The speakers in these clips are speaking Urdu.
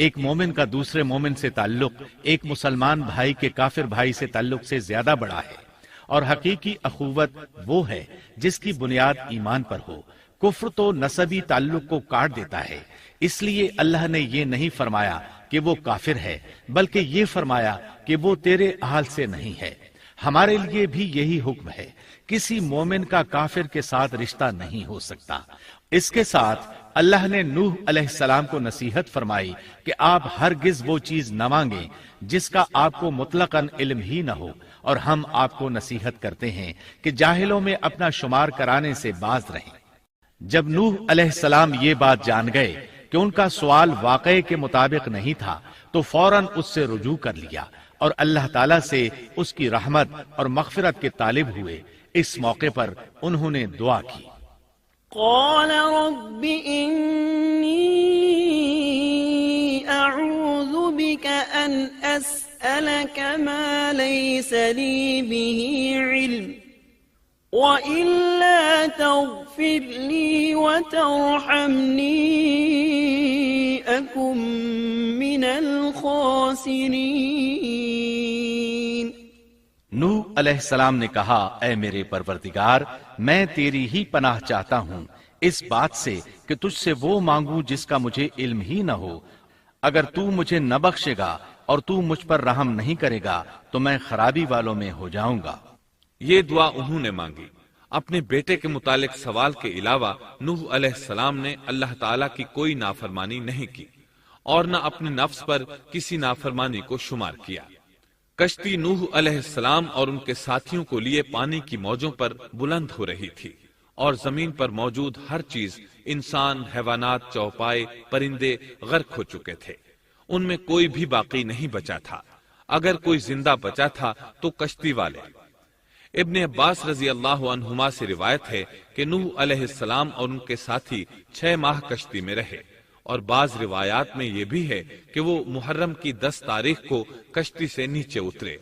ایک مومن کا دوسرے مومن سے تعلق ایک مسلمان بھائی کے کافر بھائی سے تعلق سے زیادہ بڑا ہے، اور حقیقی اخوت وہ ہے جس کی بنیاد ایمان پر ہو۔ کفر تو نسبی تعلق کو کاٹ دیتا ہے، اس لیے اللہ نے یہ نہیں فرمایا کہ وہ کافر ہے، بلکہ یہ فرمایا کہ وہ تیرے اہل سے نہیں ہے۔ ہمارے لیے بھی یہی حکم ہے، کسی مومن کا کافر کے ساتھ رشتہ نہیں ہو سکتا۔ اس کے ساتھ اللہ نے نوح علیہ السلام کو نصیحت فرمائی کہ آپ ہرگز وہ چیز نہ مانگیں جس کا آپ کو مطلقاً علم ہی نہ ہو، اور ہم آپ کو نصیحت کرتے ہیں کہ جاہلوں میں اپنا شمار کرانے سے باز رہیں۔ جب نوح علیہ السلام یہ بات جان گئے کہ ان کا سوال واقعے کے مطابق نہیں تھا تو فوراً اس سے رجوع کر لیا اور اللہ تعالیٰ سے اس کی رحمت اور مغفرت کے طالب ہوئے۔ اس موقع پر انہوں نے دعا کی، قال رب إني أعوذ بك أن أسألك ما ليس لي به علم وإلا تغفر لي وترحمني أكن من الخاسرين۔ نوح علیہ السلام نے کہا، اے میرے پروردگار، میں تیری ہی پناہ چاہتا ہوں اس بات سے کہ تجھ سے وہ مانگوں جس کا مجھے علم ہی نہ ہو۔ اگر تو مجھے نہ بخشے گا اور تو مجھ پر رحم نہیں کرے گا تو میں خرابی والوں میں ہو جاؤں گا۔ یہ دعا انہوں نے مانگی۔ اپنے بیٹے کے متعلق سوال کے علاوہ نوح علیہ السلام نے اللہ تعالیٰ کی کوئی نافرمانی نہیں کی اور نہ اپنے نفس پر کسی نافرمانی کو شمار کیا۔ کشتی نوح علیہ السلام اور ان کے ساتھیوں کو لیے پانی کی موجوں پر بلند ہو رہی تھی، اور زمین پر موجود ہر چیز، انسان، حیوانات، چوپائے، پرندے غرق ہو چکے تھے۔ ان میں کوئی بھی باقی نہیں بچا تھا۔ اگر کوئی زندہ بچا تھا تو کشتی والے۔ ابن عباس رضی اللہ عنہما سے روایت ہے کہ نوح علیہ السلام اور ان کے ساتھی 6 ماہ کشتی میں رہے، اور بعض روایات میں یہ بھی ہے کہ وہ محرم کی 10 تاریخ کو کشتی سے نیچے اترے۔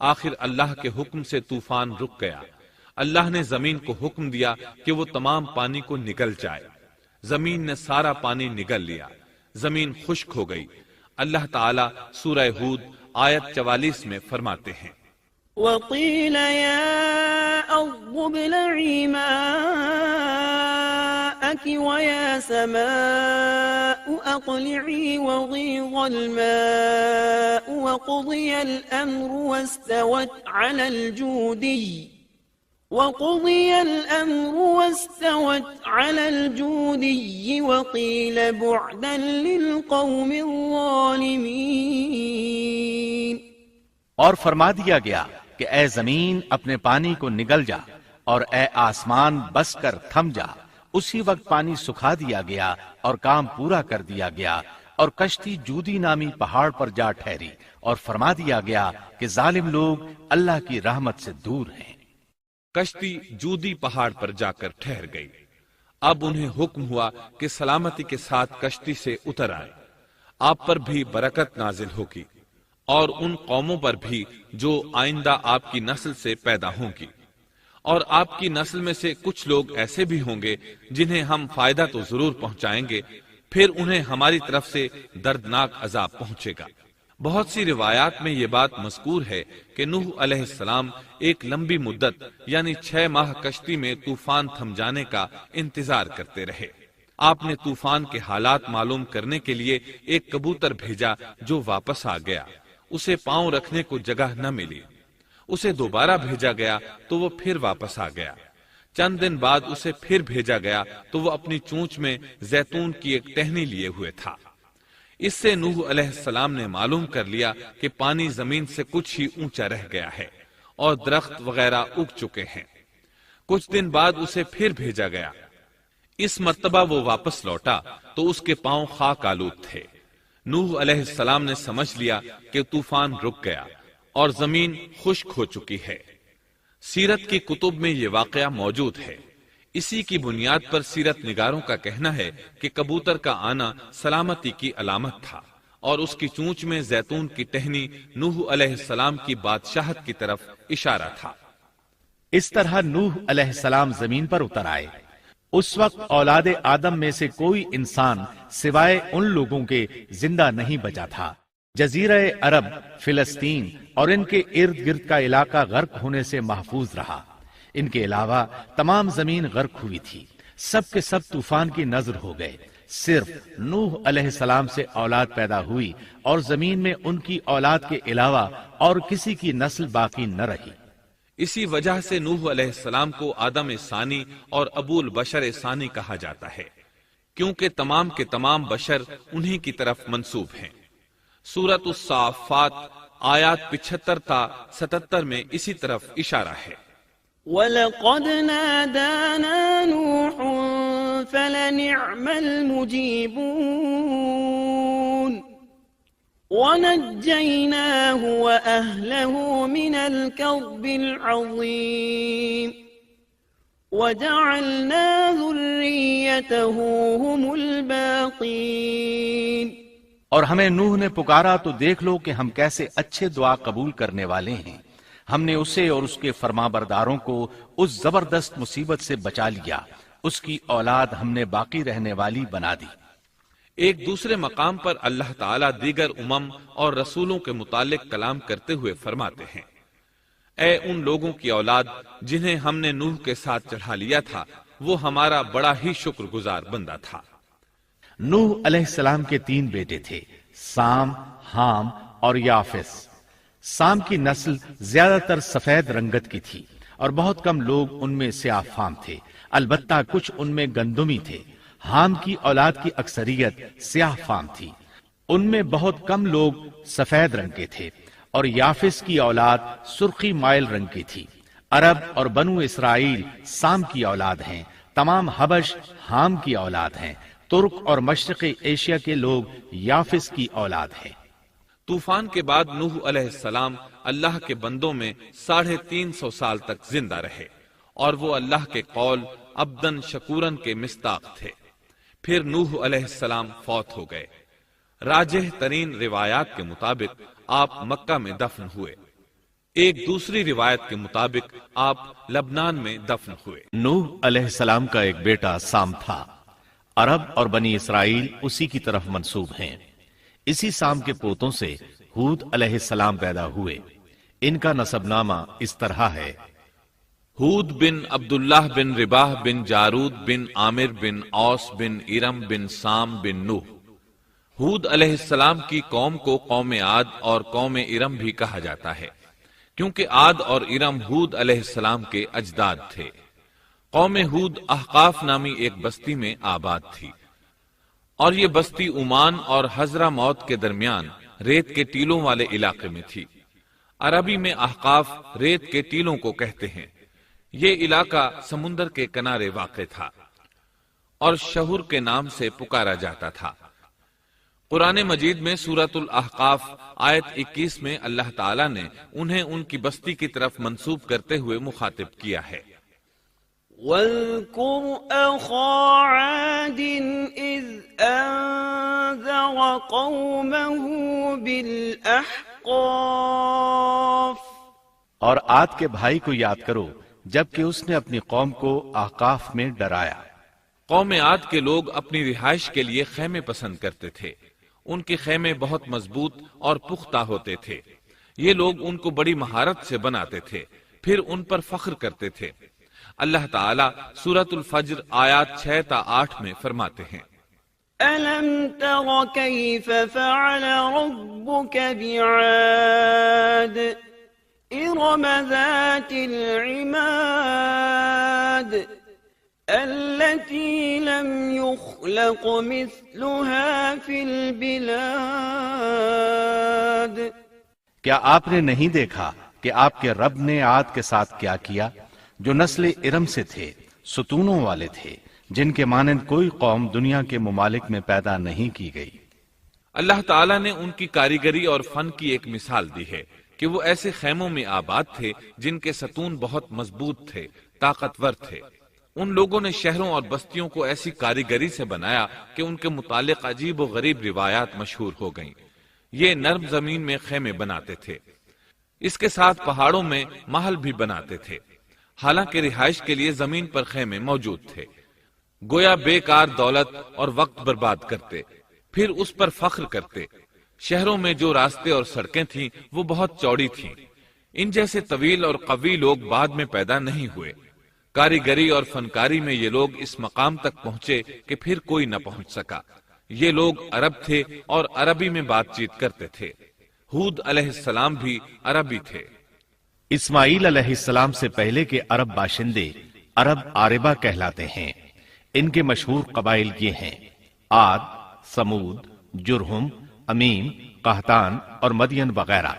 آخر اللہ کے حکم سے طوفان رک گیا۔ اللہ نے زمین کو حکم دیا کہ وہ تمام پانی کو نگل جائے۔ زمین نے سارا پانی نگل لیا، زمین خشک ہو گئی۔ اللہ تعالیٰ سورہ ہود آیت 44 میں فرماتے ہیں، وقيل يا أرض ابلعي ماءك ويا سماء أقلعي وغيض الماء وقضي الأمر واستوت على الجودي وقيل بعدا للقوم الظالمين۔ اور فرما دیا گیا کہ اے زمین اپنے پانی کو نگل جا، اور اے آسمان بس کر تھم جا۔ اسی وقت پانی سکھا دیا گیا اور کام پورا کر دیا گیا، اور کشتی جودی نامی پہاڑ پر جا ٹھہری، اور فرما دیا گیا کہ ظالم لوگ اللہ کی رحمت سے دور ہیں۔ کشتی جودی پہاڑ پر جا کر ٹھہر گئی۔ اب انہیں حکم ہوا کہ سلامتی کے ساتھ کشتی سے اتر آئے۔ آپ پر بھی برکت نازل ہوگی، اور ان قوموں پر بھی جو آئندہ آپ کی نسل سے پیدا ہوں گی، اور آپ کی نسل میں سے کچھ لوگ ایسے بھی ہوں گے جنہیں ہم فائدہ تو ضرور پہنچائیں گے، پھر انہیں ہماری طرف سے دردناک عذاب پہنچے گا۔ بہت سی روایات میں یہ بات مذکور ہے کہ نوح علیہ السلام ایک لمبی مدت یعنی 6 ماہ کشتی میں طوفان تھم جانے کا انتظار کرتے رہے۔ آپ نے طوفان کے حالات معلوم کرنے کے لیے ایک کبوتر بھیجا جو واپس آ گیا۔ اسے پاؤں رکھنے کو جگہ نہ ملی۔ اسے دوبارہ بھیجا گیا تو وہ پھر واپس آ گیا۔ چند دن بعد اسے پھر بھیجا گیا تو وہ اپنی چونچ میں زیتون کی ایک ٹہنی لیے ہوئے تھا۔ اس سے نوح علیہ السلام نے معلوم کر لیا کہ پانی زمین سے کچھ ہی اونچا رہ گیا ہے اور درخت وغیرہ اگ چکے ہیں۔ کچھ دن بعد اسے پھر بھیجا گیا۔ اس مرتبہ وہ واپس لوٹا تو اس کے پاؤں خاک آلود تھے۔ نوح علیہ السلام نے سمجھ لیا کہ طوفان رک گیا اور زمین خشک ہو چکی ہے۔ سیرت کی کتب میں یہ واقعہ موجود ہے۔ اسی کی بنیاد پر سیرت نگاروں کا کہنا ہے کہ کبوتر کا آنا سلامتی کی علامت تھا، اور اس کی چونچ میں زیتون کی ٹہنی نوح علیہ السلام کی بادشاہت کی طرف اشارہ تھا۔ اس طرح نوح علیہ السلام زمین پر اتر آئے۔ اس وقت اولاد آدم میں سے کوئی انسان سوائے ان لوگوں کے زندہ نہیں بچا تھا۔ جزیرہ عرب، فلسطین اور ان کے ارد گرد کا علاقہ غرق ہونے سے محفوظ رہا۔ ان کے علاوہ تمام زمین غرق ہوئی تھی، سب کے سب طوفان کی نذر ہو گئے۔ صرف نوح علیہ السلام سے اولاد پیدا ہوئی اور زمین میں ان کی اولاد کے علاوہ اور کسی کی نسل باقی نہ رہی۔ اسی وجہ سے نوح علیہ السلام کو آدم ثانی اور ابو البشر ثانی کہا جاتا ہے، کیونکہ تمام کے تمام بشر انہی کی طرف منسوب ہیں۔ سورۃ الصافات آیات 75 تا 77 میں اسی طرف اشارہ ہے۔ وَلَقَدْ نَادَانَا نُوحٌ فَلَنِعْمَ الْمُجِيبُونَ وَنَجَّيْنَاهُ وَأَهْلَهُ مِنَ الْكَرْبِ الْعَظِيمِ وَجَعَلْنَا ذُرِّيَّتَهُ هُمُ الْبَاقِينَ۔ اور ہمیں نوح نے پکارا تو دیکھ لو کہ ہم کیسے اچھے دعا قبول کرنے والے ہیں۔ ہم نے اسے اور اس کے فرمانبرداروں کو اس زبردست مصیبت سے بچا لیا، اس کی اولاد ہم نے باقی رہنے والی بنا دی۔ ایک دوسرے مقام پر اللہ تعالیٰ دیگر امم اور رسولوں کے متعلق کلام کرتے ہوئے فرماتے ہیں، اے ان لوگوں کی اولاد جنہیں ہم نے نوح کے ساتھ چڑھا لیا تھا، وہ ہمارا بڑا ہی شکر گزار بندہ تھا۔ نوح علیہ السلام کے 3 بیٹے تھے، سام، حام اور یافس۔ سام کی نسل زیادہ تر سفید رنگت کی تھی اور بہت کم لوگ ان میں سیاہ فام تھے، البتہ کچھ ان میں گندمی تھے۔ حام کی اولاد کی اکثریت سیاہ فام تھی، ان میں بہت کم لوگ سفید رنگ کے تھے، اور یافس کی اولاد سرخی مائل رنگ کی تھی۔ عرب اور بنو اسرائیل سام کی اولاد ہیں، تمام حبش حام کی اولاد ہیں، ترک اور مشرقی ایشیا کے لوگ یافس کی اولاد ہیں۔ طوفان کے بعد نوح علیہ السلام اللہ کے بندوں میں 350 سال تک زندہ رہے، اور وہ اللہ کے قول عبدن شکورن کے مصداق تھے۔ پھر نوح علیہ السلام فوت ہو گئے۔ راجح ترین روایات کے مطابق آپ مکہ میں دفن ہوئے، ایک دوسری روایت کے مطابق آپ لبنان میں دفن ہوئے۔ نوح علیہ السلام کا ایک بیٹا سام تھا۔ عرب اور بنی اسرائیل اسی کی طرف منسوب ہیں۔ اسی سام کے پوتوں سے ہود علیہ السلام پیدا ہوئے۔ ان کا نسب نامہ اس طرح ہے: ہود بن عبداللہ بن رباح بن جارود بن عامر بن اوس بن ارم بن سام بن نوح۔ ہود علیہ السلام کی قوم کو قوم عاد اور قوم ارم بھی کہا جاتا ہے، کیونکہ عاد اور ارم ہود علیہ السلام کے اجداد تھے۔ قوم ہود احقاف نامی ایک بستی میں آباد تھی، اور یہ بستی عمان اور حضرہ موت کے درمیان ریت کے ٹیلوں والے علاقے میں تھی۔ عربی میں احقاف ریت کے ٹیلوں کو کہتے ہیں۔ یہ علاقہ سمندر کے کنارے واقع تھا اور شہر کے نام سے پکارا جاتا تھا۔ قرآن مجید میں سورۃ الاحقاف آیت 21 میں اللہ تعالیٰ نے انہیں ان کی بستی کی طرف منسوب کرتے ہوئے مخاطب کیا ہے۔ وَاذْكُرْ أَخَا عَادٍ إِذْ أَنذَرَ قَوْمَهُ بِالْأَحْقَافِ۔ اور عاد کے بھائی کو یاد کرو جبکہ اس نے اپنی قوم کو احقاف میں ڈرایا۔ قوم عاد کے لوگ اپنی رہائش کے لیے خیمے پسند کرتے تھے۔ ان کے خیمے بہت مضبوط اور پختہ ہوتے تھے۔ یہ لوگ ان کو بڑی مہارت سے بناتے تھے، پھر ان پر فخر کرتے تھے۔ اللہ تعالیٰ سورۃ الفجر آیات 6 تا 8 میں فرماتے ہیں: أَلَمْ تَرَ كَيْفَ فَعَلَ رَبُّكَ بِعَادٍ إِرَمَ ذَاتِ الْعِمَادِ الَّتِي لَمْ يُخْلَقْ مِثْلُهَا فِي الْبِلَادِ۔ کیا آپ نے نہیں دیکھا کہ آپ کے رب نے عاد کے ساتھ کیا کیا، جو نسل ارم سے تھے، ستونوں والے تھے، جن کے مانند کوئی قوم دنیا کے ممالک میں پیدا نہیں کی گئی۔ اللہ تعالیٰ نے ان کی کاریگری اور فن کی ایک مثال دی ہے کہ وہ ایسے خیموں میں آباد تھے جن کے ستون بہت مضبوط تھے، طاقتور تھے۔ ان لوگوں نے شہروں اور بستیوں کو ایسی کاریگری سے بنایا کہ ان کے متعلق عجیب و غریب روایات مشہور ہو گئیں۔ یہ نرم زمین میں خیمے بناتے تھے، اس کے ساتھ پہاڑوں میں محل بھی بناتے تھے، حالانکہ رہائش کے لیے زمین پر خیمے موجود تھے۔ گویا بیکار دولت اور وقت برباد کرتے، پھر اس پر فخر کرتے۔ شہروں میں جو راستے اور سڑکیں تھیں وہ بہت چوڑی تھیں۔ ان جیسے طویل اور قوی لوگ بعد میں پیدا نہیں ہوئے۔ کاریگری اور فنکاری میں یہ لوگ اس مقام تک پہنچے کہ پھر کوئی نہ پہنچ سکا۔ یہ لوگ عرب تھے اور عربی میں بات چیت کرتے تھے۔ ہود علیہ السلام بھی عربی تھے۔ اسماعیل علیہ السلام سے پہلے کے عرب باشندے عرب عاربہ کہلاتے ہیں۔ ان کے مشہور قبائل یہ ہیں: عاد، سمود، جرہم، امیم، قحطان اور مدین وغیرہ۔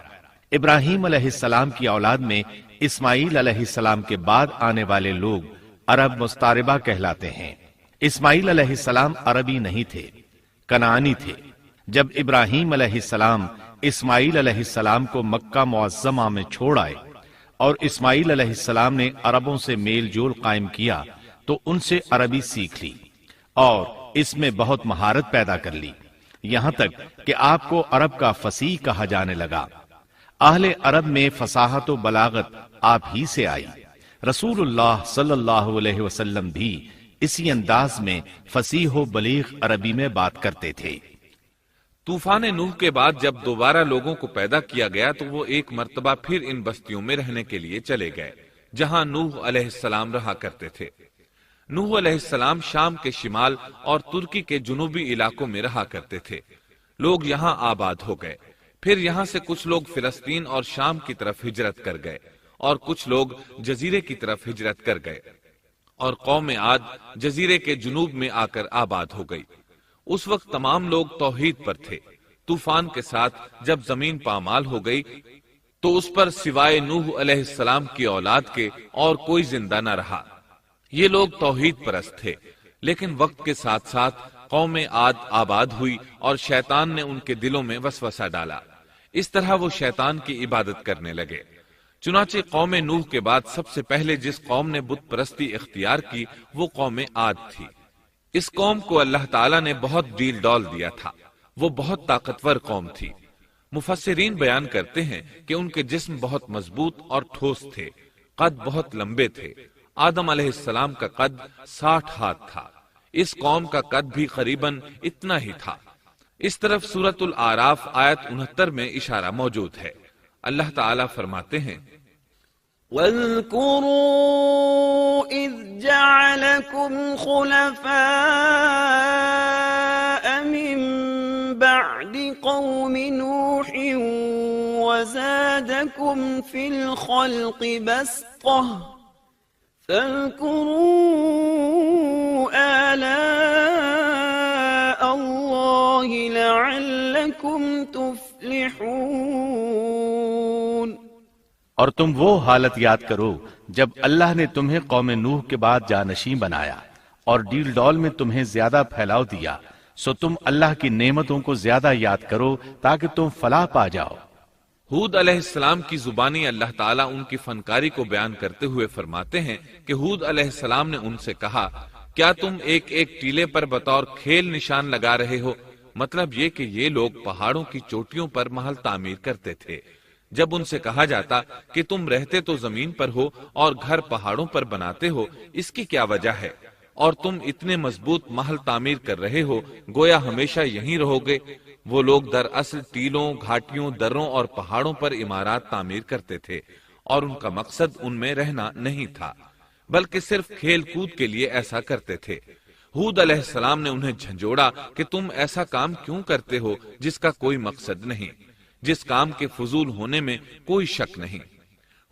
ابراہیم علیہ السلام کی اولاد میں اسماعیل علیہ السلام کے بعد آنے والے لوگ عرب مستعربہ کہلاتے ہیں۔ اسماعیل علیہ السلام عربی نہیں تھے، کنعانی تھے۔ جب ابراہیم علیہ السلام اسماعیل علیہ السلام کو مکہ معظمہ میں چھوڑ آئے اور اسماعیل علیہ السلام نے عربوں سے میل جول قائم کیا تو ان سے عربی سیکھ لی اور اس میں بہت مہارت پیدا کر لی، یہاں تک کہ آپ کو عرب کا فصیح کہا جانے لگا۔ اہل عرب میں فصاحت و بلاغت آپ ہی سے آئی۔ رسول اللہ صلی اللہ علیہ وسلم بھی اسی انداز میں فصیح و بلیغ عربی میں بات کرتے تھے۔ طوفان نوح کے بعد جب دوبارہ لوگوں کو پیدا کیا گیا تو وہ ایک مرتبہ پھر ان بستیوں میں رہنے کے لیے چلے گئے جہاں نوح علیہ السلام رہا کرتے تھے۔ نوح علیہ السلام شام کے شمال اور ترکی کے جنوبی علاقوں میں رہا کرتے تھے۔ لوگ یہاں آباد ہو گئے۔ پھر یہاں سے کچھ لوگ فلسطین اور شام کی طرف ہجرت کر گئے اور کچھ لوگ جزیرے کی طرف ہجرت کر گئے، اور قوم عاد جزیرے کے جنوب میں آ کر آباد ہو گئی۔ اس وقت تمام لوگ توحید پر تھے۔ طوفان کے ساتھ جب زمین پامال ہو گئی تو اس پر سوائے نوح علیہ السلام کی اولاد کے اور کوئی زندہ نہ رہا۔ یہ لوگ توحید پرست تھے، لیکن وقت کے ساتھ ساتھ قوم عاد آباد ہوئی اور شیطان نے ان کے دلوں میں وسوسہ ڈالا۔ اس طرح وہ شیطان کی عبادت کرنے لگے۔ چنانچہ قوم نوح کے بعد سب سے پہلے جس قوم نے بت پرستی اختیار کی وہ قوم عاد تھی۔ اس قوم کو اللہ تعالیٰ نے بہت ڈیل ڈال دیا تھا۔ وہ بہت طاقتور قوم تھی۔ مفسرین بیان کرتے ہیں کہ ان کے جسم بہت مضبوط اور ٹھوس تھے، قد بہت لمبے تھے۔ آدم علیہ السلام کا قد 60 ہاتھ تھا۔ اس قوم کا قد بھی قریباً اتنا ہی تھا۔ اس طرف سورۃ الاعراف آیت 69 میں اشارہ موجود ہے۔ اللہ تعالیٰ فرماتے ہیں: وَاذْكُرُوا إِذْ جَعَلَكُمْ خُلَفَاءَ مِن بَعْدِ قَوْمِ نُوحٍ وَزَادَكُمْ فِي الْخَلْقِ بَسْطَةً فَاذْكُرُوا آلَاءَ اللَّهِ لَعَلَّكُمْ تُفْلِحُونَ۔ اور تم وہ حالت یاد کرو جب اللہ نے تمہیں قوم نوح کے بعد جانشین بنایا اور ڈیل ڈول میں تمہیں زیادہ پھیلاؤ دیا، سو تم اللہ کی نعمتوں کو زیادہ یاد کرو تاکہ تم فلاح پا جاؤ۔ ہود علیہ السلام کی زبانی اللہ تعالیٰ ان کی فنکاری کو بیان کرتے ہوئے فرماتے ہیں کہ ہود علیہ السلام نے ان سے کہا، کیا تم ایک ایک ٹیلے پر بطور کھیل نشان لگا رہے ہو؟ مطلب یہ کہ یہ لوگ پہاڑوں کی چوٹیوں پر محل تعمیر کرتے تھے۔ جب ان سے کہا جاتا کہ تم رہتے تو زمین پر ہو اور گھر پہاڑوں پر بناتے ہو، اس کی کیا وجہ ہے؟ اور تم اتنے مضبوط محل تعمیر کر رہے ہو، گویا ہمیشہ یہیں رہو گے۔ وہ لوگ دراصل ٹیلوں، گھاٹیوں، دروں اور پہاڑوں پر عمارات تعمیر کرتے تھے، اور ان کا مقصد ان میں رہنا نہیں تھا، بلکہ صرف کھیل کود کے لیے ایسا کرتے تھے۔ ہود علیہ السلام نے انہیں جھنجھوڑا کہ تم ایسا کام کیوں کرتے ہو جس کا کوئی مقصد نہیں، جس کام کے فضول ہونے میں کوئی شک نہیں۔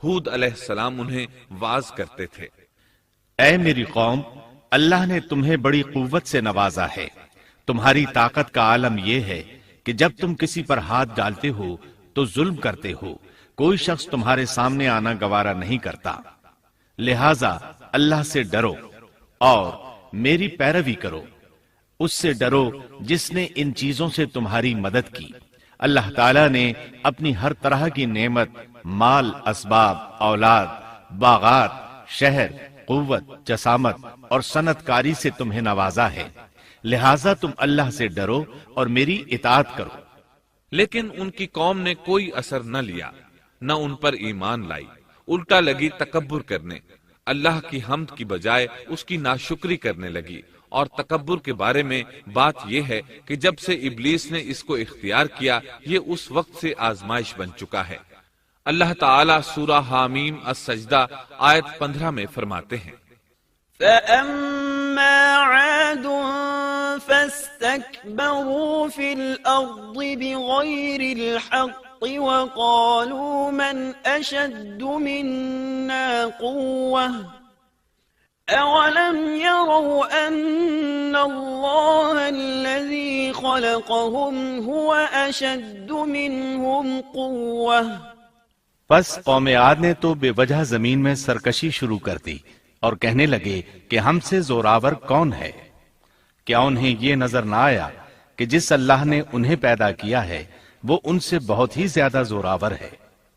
ہود علیہ السلام انہیں واعظ کرتے تھے: اے میری قوم، اللہ نے تمہیں بڑی قوت سے نوازا ہے۔ تمہاری طاقت کا عالم یہ ہے کہ جب تم کسی پر ہاتھ ڈالتے ہو تو ظلم کرتے ہو، کوئی شخص تمہارے سامنے آنا گوارا نہیں کرتا۔ لہذا اللہ سے ڈرو اور میری پیروی کرو، اس سے ڈرو جس نے ان چیزوں سے تمہاری مدد کی۔ اللہ تعالیٰ نے اپنی ہر طرح کی نعمت، مال، اسباب، اولاد، باغات، شہر، قوت، جسامت اور صنعت کاری سے تمہیں نوازا ہے، لہٰذا تم اللہ سے ڈرو اور میری اطاعت کرو۔ لیکن ان کی قوم نے کوئی اثر نہ لیا، نہ ان پر ایمان لائی، الٹا لگی تکبر کرنے، اللہ کی حمد کی بجائے اس کی ناشکری کرنے لگی اور تکبر کے بارے میں بات یہ ہے کہ جب سے ابلیس نے اس کو اختیار کیا یہ اس وقت سے آزمائش بن چکا ہے۔ اللہ تعالیٰ سورہ حامیم السجدہ آیت 15 میں فرماتے ہیں، فأما عاد فاستكبروا في الأرض بغير الحق وقالوا من أشد منا قوة أولم يروا أن الله الذي خلقهم هو أشد منهم قوة۔ بس قوم عاد نے تو بے وجہ زمین میں سرکشی شروع کر دی اور کہنے لگے کہ ہم سے زوراور کون ہے؟ کیا انہیں یہ نظر نہ آیا کہ جس اللہ نے انہیں پیدا کیا ہے وہ ان سے بہت ہی زیادہ زوراور ہے؟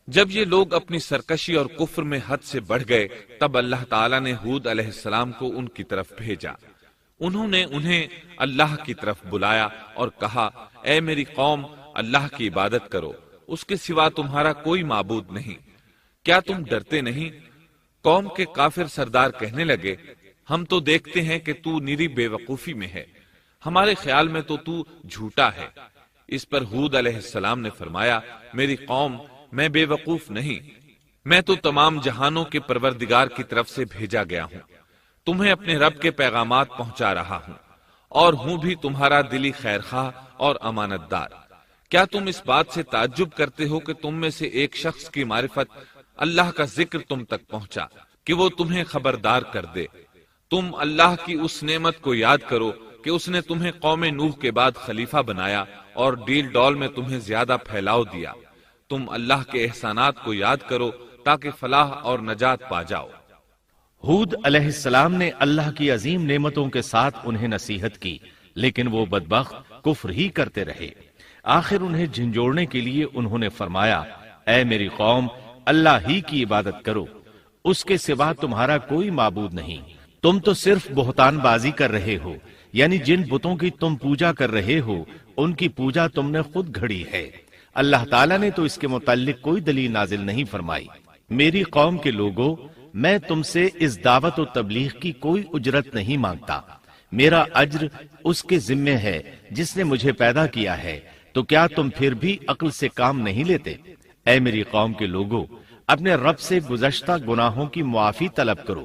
جب یہ لوگ اپنی سرکشی اور کفر میں حد سے بڑھ گئے تب اللہ تعالیٰ نے ہود علیہ السلام کو ان کی طرف بھیجا۔ انہوں نے انہیں اللہ کی طرف بلایا اور کہا، اے میری قوم، اللہ کی عبادت کرو، اس کے سوا تمہارا کوئی معبود نہیں۔ کیا تم ڈرتے نہیں؟ قوم کے کافر سردار کہنے لگے، ہم تو دیکھتے ہیں کہ تو نری بے وقوفی میں ہے، ہمارے خیال میں تو جھوٹا ہے۔ اس پر ہود علیہ السلام نے فرمایا، میری قوم، میں بے وقوف نہیں، میں تو تمام جہانوں کے پروردگار کی طرف سے بھیجا گیا ہوں، تمہیں اپنے رب کے پیغامات پہنچا رہا ہوں، اور ہوں بھی تمہارا دلی خیرخواہ اور امانت دار۔ کیا تم اس بات سے تعجب کرتے ہو کہ تم میں سے ایک شخص کی معرفت، اللہ کا ذکر تم تک پہنچا کہ وہ تمہیں خبردار کر دے؟ تم اللہ کی اس نعمت کو یاد کرو کہ اس نے تمہیں قوم نوح کے بعد خلیفہ بنایا اور ڈیل ڈول میں تمہیں زیادہ پھیلاؤ دیا۔ تم اللہ کے احسانات کو یاد کرو تاکہ فلاح اور نجات پا جاؤ۔ ہود علیہ السلام نے اللہ کی عظیم نعمتوں کے ساتھ انہیں نصیحت کی، لیکن وہ بدبخت کفر ہی کرتے رہے۔ آخر انہیں جھنجھوڑنے کے لیے انہوں نے فرمایا، اے میری قوم، اللہ ہی کی عبادت کرو، اس کے سوا تمہارا کوئی معبود نہیں۔ تم تو صرف بہتان بازی کر رہے ہو، یعنی جن بتوں کی تم پوجا کر رہے ہو ان کی پوجا تم نے خود گھڑی ہے۔ اللہ تعالیٰ نے تو اس کے متعلق کوئی دلیل نازل نہیں فرمائی۔ میری قوم کے لوگوں، میں تم سے اس دعوت و تبلیغ کی کوئی اجرت نہیں مانگتا، میرا اجر اس کے ذمے ہے جس نے مجھے پیدا کیا ہے، تو کیا تم پھر بھی عقل سے کام نہیں لیتے؟ اے میری قوم کے لوگوں، اپنے رب سے گزشتہ گناہوں کی معافی طلب کرو،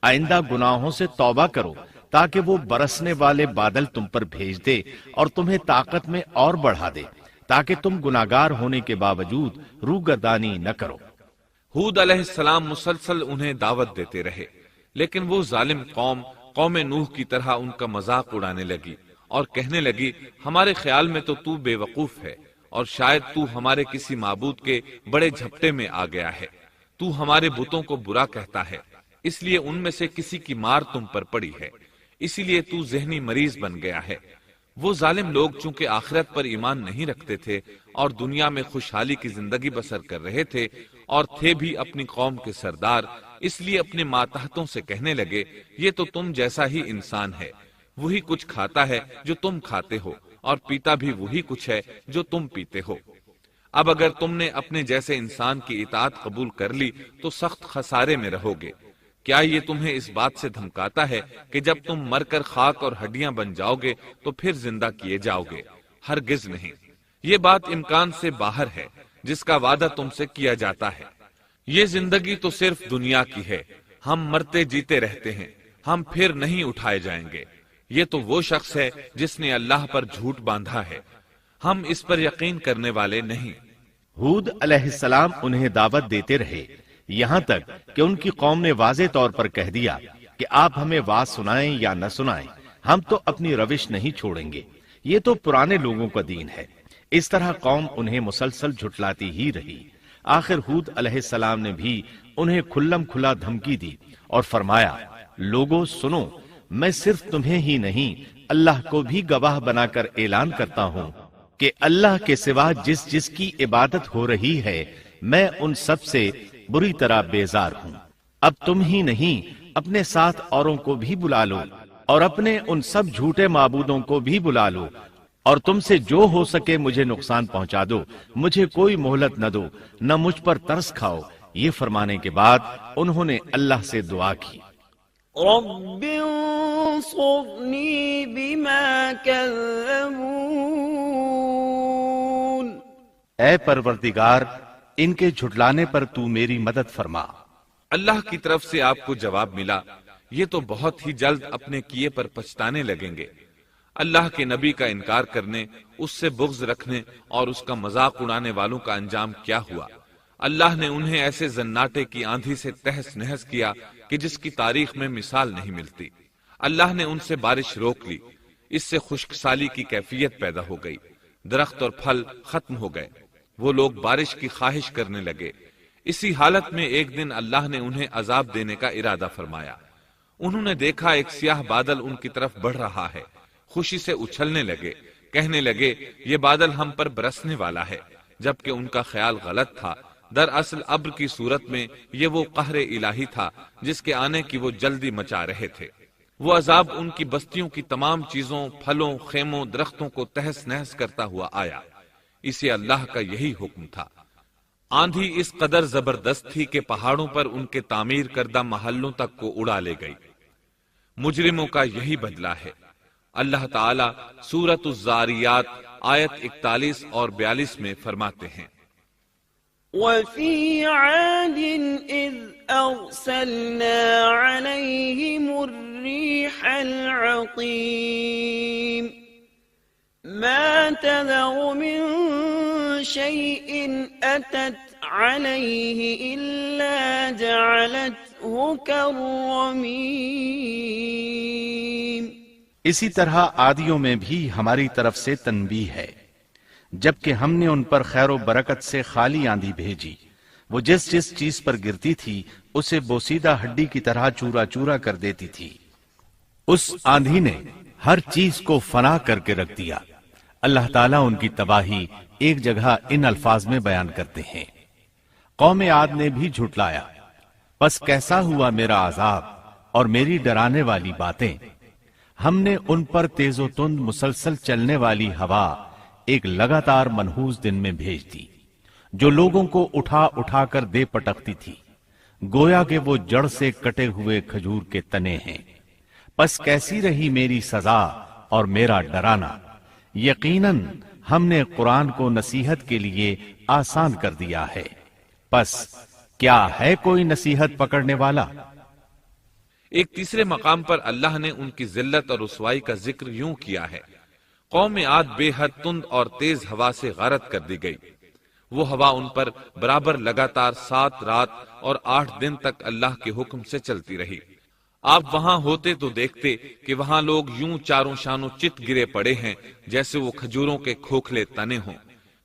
آئندہ گناہوں سے توبہ کرو تاکہ وہ برسنے والے بادل تم پر بھیج دے اور تمہیں طاقت میں اور بڑھا دے، تاکہ تم گناہگار ہونے کے باوجود روگردانی نہ کرو۔ ہود علیہ السلام مسلسل انہیں دعوت دیتے رہے، لیکن وہ ظالم قوم نوح کی طرح ان کا مذاق اڑانے لگی اور کہنے لگی، ہمارے خیال میں تو بے وقوف ہے اور شاید تو ہمارے کسی معبود کے بڑے جھپٹے میں آ گیا ہے، تو ہمارے بتوں کو برا کہتا ہے، اس لیے ان میں سے کسی کی مار تم پر پڑی ہے، اسی لیے تو ذہنی مریض بن گیا ہے۔ وہ ظالم لوگ چونکہ آخرت پر ایمان نہیں رکھتے تھے اور دنیا میں خوشحالی کی زندگی بسر کر رہے تھے اور تھے بھی اپنی قوم کے سردار، اس لیے اپنے ماتحتوں سے کہنے لگے، یہ تو تم جیسا ہی انسان ہے، وہی کچھ کھاتا ہے جو تم کھاتے ہو اور پیتا بھی وہی کچھ ہے جو تم پیتے ہو۔ اب اگر تم نے اپنے جیسے انسان کی اطاعت قبول کر لی تو سخت خسارے میں رہو گے۔ کیا یہ تمہیں اس بات سے دھمکاتا ہے کہ جب تم مر کر خاک اور ہڈیاں بن جاؤ گے تو پھر زندہ کیے جاؤ گے؟ ہرگز نہیں، یہ بات امکان سے باہر ہے جس کا وعدہ تم سے کیا جاتا ہے۔ یہ زندگی تو صرف دنیا کی ہے، ہم مرتے جیتے رہتے ہیں، ہم پھر نہیں اٹھائے جائیں گے۔ یہ تو وہ شخص ہے جس نے اللہ پر جھوٹ باندھا ہے، ہم اس پر یقین کرنے والے نہیں۔ ہود علیہ السلام انہیں دعوت دیتے رہے یہاں تک کہ ان کی قوم نے واضح طور پر کہہ دیا کہ آپ ہمیں واز سنائیں یا نہ سنائیں، ہم تو اپنی روش نہیں چھوڑیں گے، یہ تو پرانے لوگوں کا دین ہے۔ اس طرح قوم انہیں مسلسل جھٹلاتی ہی رہی۔ آخر ہود علیہ السلام نے بھی انہیں کھلم کھلا دھمکی دی اور فرمایا، لوگوں سنو، میں صرف تمہیں ہی نہیں اللہ کو بھی گواہ بنا کر اعلان کرتا ہوں کہ اللہ کے سوا جس کی عبادت ہو رہی ہے میں ان سب سے بری طرح بیزار ہوں۔ اب تم ہی نہیں اپنے ساتھ اوروں کو بھی بلا لو اور اپنے ان سب جھوٹے معبودوں کو بھی بلا لو اور تم سے جو ہو سکے مجھے نقصان پہنچا دو، مجھے کوئی مہلت نہ دو، نہ مجھ پر ترس کھاؤ۔ یہ فرمانے کے بعد انہوں نے اللہ سے دعا کی، رب انصرني بما كذبون اے پروردگار ان کے جھٹلانے پر تو میری مدد فرما۔ اللہ کی طرف سے آپ کو جواب ملا، یہ تو بہت ہی جلد اپنے کیے پر پچھتانے لگیں گے۔ اللہ کے نبی کا انکار کرنے، اس سے بغض رکھنے اور اس کا مذاق اڑانے والوں کا انجام کیا ہوا؟ اللہ نے انہیں ایسے زناٹے کی آندھی سے تہس نہس کیا کہ جس کی تاریخ میں مثال نہیں ملتی۔ اللہ نے ان سے بارش روک لی، اس سے خشک سالی کی کیفیت پیدا ہو گئی، درخت اور پھل ختم ہو گئے، وہ لوگ بارش کی خواہش کرنے لگے۔ اسی حالت میں ایک دن اللہ نے انہیں عذاب دینے کا ارادہ فرمایا۔ انہوں نے دیکھا ایک سیاہ بادل ان کی طرف بڑھ رہا ہے، خوشی سے اچھلنے لگے، کہنے لگے یہ بادل ہم پر برسنے والا ہے، جبکہ ان کا خیال غلط تھا۔ دراصل ابر کی صورت میں یہ وہ قہر الہی تھا جس کے آنے کی وہ جلدی مچا رہے تھے۔ وہ عذاب ان کی بستیوں کی تمام چیزوں، پھلوں، خیموں، درختوں کو تہس نہس کرتا ہوا آیا۔ اسے اللہ کا یہی حکم تھا۔ آندھی اس قدر زبردست تھی کہ پہاڑوں پر ان کے تعمیر کردہ محلوں تک کو اڑا لے گئی۔ مجرموں کا یہی بدلہ ہے۔ اللہ تعالیٰ سورۃ الزاریات آیت 41 اور 42 میں فرماتے ہیں، وفي عاد إذ أرسلنا عليهم الريح العقيم ما تذر من شيء أتت عليه إلا جعلته كالرميم۔ اسی طرح عادیوں میں بھی ہماری طرف سے تنبیہ ہے، جبکہ ہم نے ان پر خیر و برکت سے خالی آندھی بھیجی، وہ جس جس چیز پر گرتی تھی اسے بوسیدہ ہڈی کی طرح چورا چورا کر دیتی تھی۔ اس آندھی نے ہر چیز کو فنا کر کے رکھ دیا۔ اللہ تعالیٰ ان کی تباہی ایک جگہ ان الفاظ میں بیان کرتے ہیں، قوم عاد نے بھی جھٹلایا، پس کیسا ہوا میرا عذاب اور میری ڈرانے والی باتیں۔ ہم نے ان پر تیز و تند مسلسل چلنے والی ہوا ایک لگاتار منحوس دن میں بھیج دی، جو لوگوں کو اٹھا اٹھا کر دے پٹکتی تھی، گویا کہ وہ جڑ سے کٹے ہوئے کھجور کے تنے ہیں۔ پس کیسی رہی میری سزا اور میرا ڈرانا۔ یقیناً ہم نے قرآن کو نصیحت کے لیے آسان کر دیا ہے، پس کیا ہے کوئی نصیحت پکڑنے والا؟ ایک تیسرے مقام پر اللہ نے ان کی ذلت اور رسوائی کا ذکر یوں کیا ہے، قوم عاد بے حد تند اور تیز ہوا سے غارت کر دی گئی۔ وہ ہوا ان پر برابر لگاتار 7 رات اور 8 دن تک اللہ کے حکم سے چلتی رہی۔ آپ وہاں ہوتے تو دیکھتے کہ وہاں لوگ یوں چاروں شانوں چت گرے پڑے ہیں جیسے وہ کھجوروں کے کھوکھلے تنے ہوں۔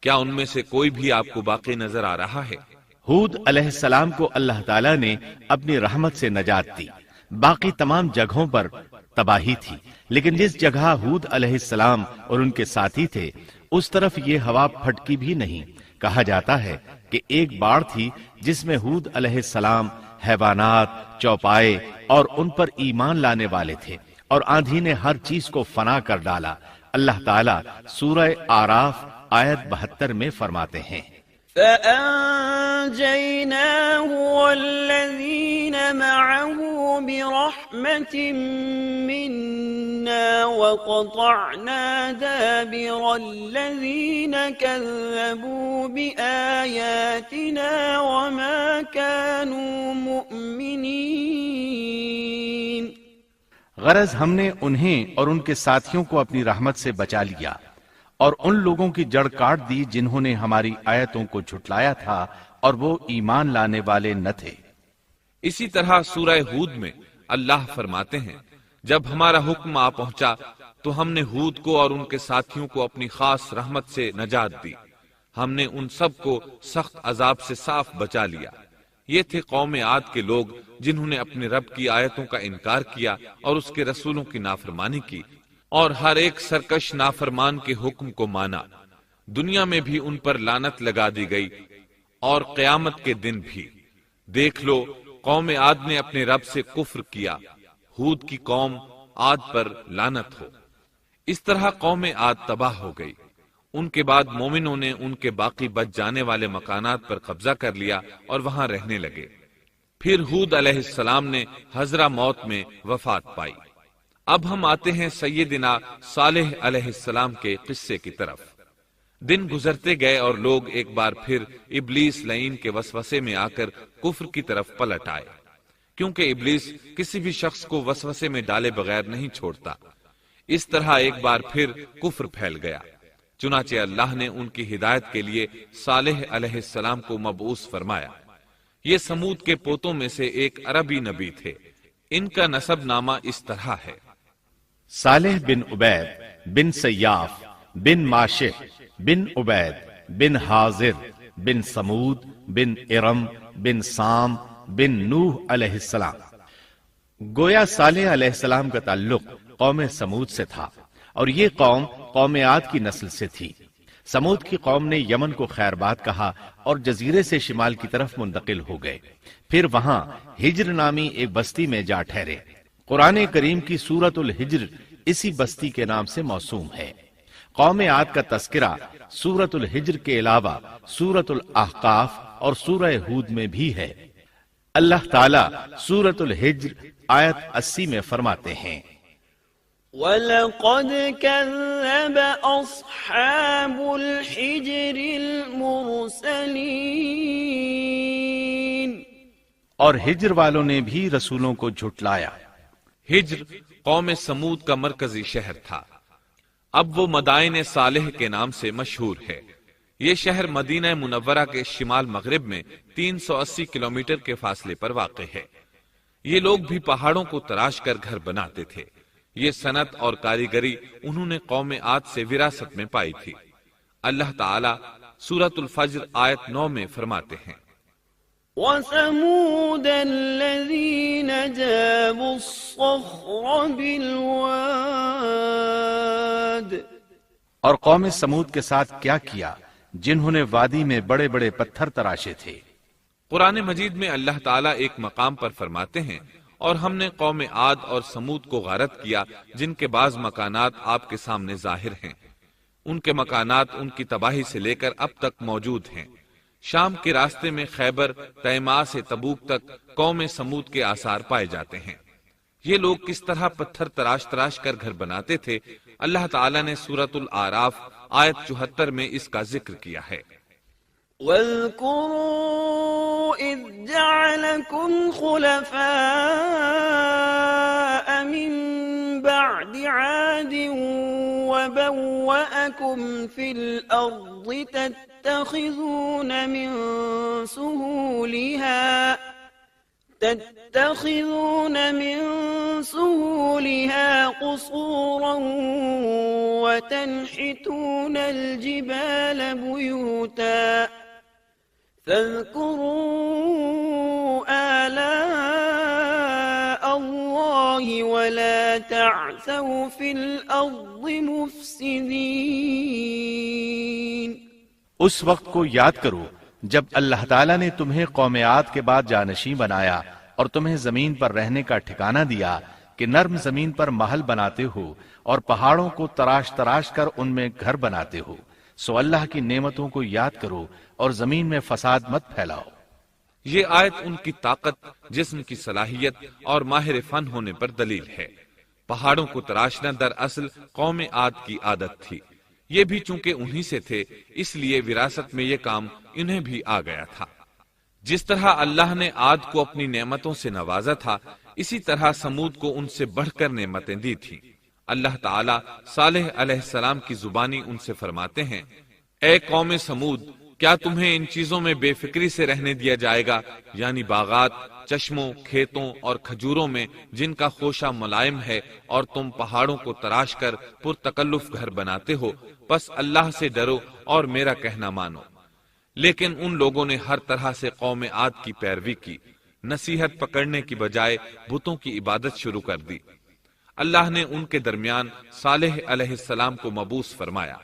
کیا ان میں سے کوئی بھی آپ کو باقی نظر آ رہا ہے؟ ہود علیہ السلام کو اللہ تعالیٰ نے اپنی رحمت سے نجات دی، باقی تمام جگہوں پر تباہی تھی، لیکن جس جگہ ہود علیہ السلام اور ان کے ساتھی تھے اس طرف یہ ہوا پھٹکی بھی نہیں۔ کہا جاتا ہے کہ ایک باڑ تھی جس میں ہود علیہ السلام، حیوانات، چوپائے اور ان پر ایمان لانے والے تھے، اور آندھی نے ہر چیز کو فنا کر ڈالا۔ اللہ تعالیٰ سورہ آراف آیت 72 میں فرماتے ہیں، فأنجيناه والذين معه برحمة منا وقطعنا دابر الذين كذبوا بآياتنا وما كانوا مؤمنين۔ غرض ہم نے انہیں اور ان کے ساتھیوں کو اپنی رحمت سے بچا لیا اور ان لوگوں کی جڑ کاٹ دی جنہوں نے ہماری آیتوں کو جھٹلایا تھا اور وہ ایمان لانے والے نہ تھے۔ اسی طرح سورہ ہود میں اللہ فرماتے ہیں، جب ہمارا حکم آ پہنچا تو ہم نے ہود کو اور ان کے ساتھیوں کو اپنی خاص رحمت سے نجات دی۔ ہم نے ان سب کو سخت عذاب سے صاف بچا لیا۔ یہ تھے قوم عاد کے لوگ جنہوں نے اپنے رب کی آیتوں کا انکار کیا اور اس کے رسولوں کی نافرمانی کی، اور ہر ایک سرکش نافرمان کے حکم کو مانا۔ دنیا میں بھی ان پر لعنت لگا دی گئی اور قیامت کے دن بھی۔ دیکھ لو، قوم عاد نے اپنے رب سے کفر کیا، ہود کی قوم عاد پر لعنت ہو۔ اس طرح قوم عاد تباہ ہو گئی۔ ان کے بعد مومنوں نے ان کے باقی بچ جانے والے مکانات پر قبضہ کر لیا اور وہاں رہنے لگے۔ پھر ہود علیہ السلام نے حضرہ موت میں وفات پائی۔ اب ہم آتے ہیں سیدنا صالح علیہ السلام کے قصے کی طرف۔ دن گزرتے گئے اور لوگ ایک بار پھر ابلیس لعین کے وسوسے میں آ کر کفر کی طرف پلٹ آئے، کیونکہ ابلیس کسی بھی شخص کو وسوسے میں ڈالے بغیر نہیں چھوڑتا۔ اس طرح ایک بار پھر کفر پھیل گیا، چنانچہ اللہ نے ان کی ہدایت کے لیے صالح علیہ السلام کو مبعوث فرمایا۔ یہ سمود کے پوتوں میں سے ایک عربی نبی تھے، ان کا نسب نامہ اس طرح ہے: صالح بن عبید بن سیاف بن ماشح بن عبید بن حاضر بن سمود بن ارم بن سام بن نوح علیہ السلام۔ گویا صالح علیہ السلام کا تعلق قوم سمود سے تھا، اور یہ قوم قوم عاد کی نسل سے تھی۔ سمود کی قوم نے یمن کو خیرباد کہا اور جزیرے سے شمال کی طرف منتقل ہو گئے، پھر وہاں ہجر نامی ایک بستی میں جا ٹھہرے۔ قرآن کریم کی سورۃ الحجر اسی بستی کے نام سے موسوم ہے۔ قوم عاد کا تذکرہ سورۃ الحجر کے علاوہ سورۃ الاحقاف اور سورہ ہود میں بھی ہے۔ اللہ تعالیٰ سورۃ الحجر آیت 80 میں فرماتے ہیں: وَلَقَدْ كَذَّبَ أَصْحَابُ الْحِجْرِ الْمُرْسَلِينَ، اور ہجر والوں نے بھی رسولوں کو جھٹلایا۔ ہجر قوم سمود کا مرکزی شہر تھا، اب وہ مدائن صالح کے نام سے مشہور ہے۔ یہ شہر مدینہ منورہ کے شمال مغرب میں 380 کلومیٹر کے فاصلے پر واقع ہے۔ یہ لوگ بھی پہاڑوں کو تراش کر گھر بناتے تھے۔ یہ صنعت اور کاریگری انہوں نے قوم عاد سے وراثت میں پائی تھی۔ اللہ تعالیٰ سورۃ الفجر آیت 9 میں فرماتے ہیں: وَثَمُودَ الَّذِينَ جَابُوا الصَّخْرَ بِالْوَادِ، اور قوم سمود کے ساتھ کیا کیا جنہوں نے وادی میں بڑے بڑے پتھر تراشے تھے۔ قرآن مجید میں اللہ تعالیٰ ایک مقام پر فرماتے ہیں: اور ہم نے قوم عاد اور سمود کو غارت کیا جن کے بعض مکانات آپ کے سامنے ظاہر ہیں۔ ان کے مکانات ان کی تباہی سے لے کر اب تک موجود ہیں۔ شام کے راستے میں خیبر، تیماء سے تبوک تک قوم سمود کے آثار پائے جاتے ہیں۔ یہ لوگ کس طرح پتھر تراش تراش کر گھر بناتے تھے، اللہ تعالیٰ نے سورۃ الاعراف آیت 74 میں اس کا ذکر کیا ہے۔ وَاذْكُرُوا إِذْ جَعَلَكُمْ خُلَفَاءَ مِنْ بَعْدِ عَادٍ وَبَوَّأَكُمْ فِي الْأَرْضِ تَتَّخِذُونَ مِنْ سُهُولِهَا قُصُورًا وَتَنْحِتُونَ الْجِبَالَ بُيُوتًا فاذكروا آلاء الله ولا تعثوا في الأرض مفسدين۔ اس وقت کو یاد کرو جب اللہ تعالیٰ نے تمہیں قوم عاد کے بعد جانشین بنایا اور تمہیں زمین پر رہنے کا ٹھکانہ دیا کہ نرم زمین پر محل بناتے ہو اور پہاڑوں کو تراش تراش کر ان میں گھر بناتے ہو، سو اللہ کی نعمتوں کو یاد کرو اور زمین میں فساد مت پھیلاؤ۔ یہ آیت ان کی طاقت، جسم کی صلاحیت اور ماہر فن ہونے پر دلیل ہے۔ پہاڑوں کو تراشنا دراصل قوم عاد کی عادت تھی۔ یہ بھی چونکہ انہی سے تھے، اس لیے وراثت میں یہ کام انہیں بھی آ گیا تھا۔ جس طرح اللہ نے عاد کو اپنی نعمتوں سے نوازا تھا، اسی طرح سمود کو ان سے بڑھ کر نعمتیں دی تھی۔ اللہ تعالیٰ صالح علیہ السلام کی زبانی ان سے فرماتے ہیں: اے قوم سمود، کیا تمہیں ان چیزوں میں بے فکری سے رہنے دیا جائے گا، یعنی باغات، چشموں، کھیتوں اور کھجوروں میں جن کا خوشہ ملائم ہے، اور تم پہاڑوں کو تراش کر پرتکلف گھر بناتے ہو؟ پس اللہ سے ڈرو اور میرا کہنا مانو۔ لیکن ان لوگوں نے ہر طرح سے قوم عاد کی پیروی کی، نصیحت پکڑنے کی بجائے بتوں کی عبادت شروع کر دی۔ اللہ نے ان کے درمیان صالح علیہ السلام کو مبعوث فرمایا۔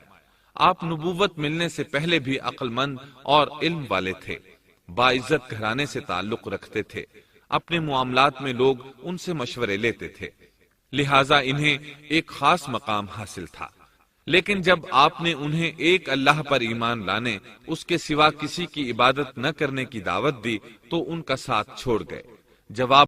آپ نبوت ملنے سے پہلے بھی عقل مند اور علم والے تھے، باعزت گھرانے سے تعلق رکھتے تھے، اپنے معاملات میں لوگ ان سے مشورے لیتے تھے، لہٰذا انہیں ایک خاص مقام حاصل تھا۔ لیکن جب آپ نے انہیں ایک اللہ پر ایمان لانے، اس کے سوا کسی کی عبادت نہ کرنے کی دعوت دی تو ان کا ساتھ چھوڑ گئے۔ جواب